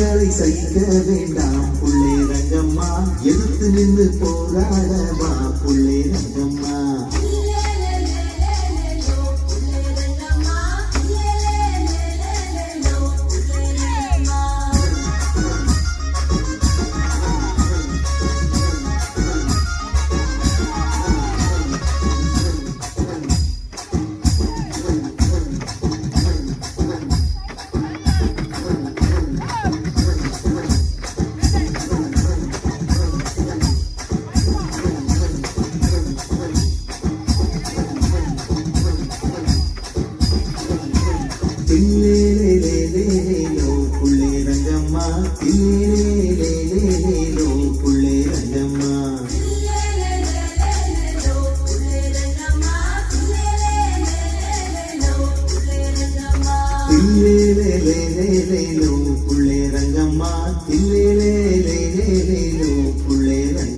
அவமானங்களை சகிக்க வேண்டாம் புள்ளே ரங்கம்மா, எதிர்த்து நின்று போராடவா புள்ளே ரங்கம்மா. தில்லேலேலேலேலோ புள்ளே ரங்கம்மா, தில்லேலேலேலேலோ புள்ளே ரங்கம்மா. தில்லேலேலேலேலோ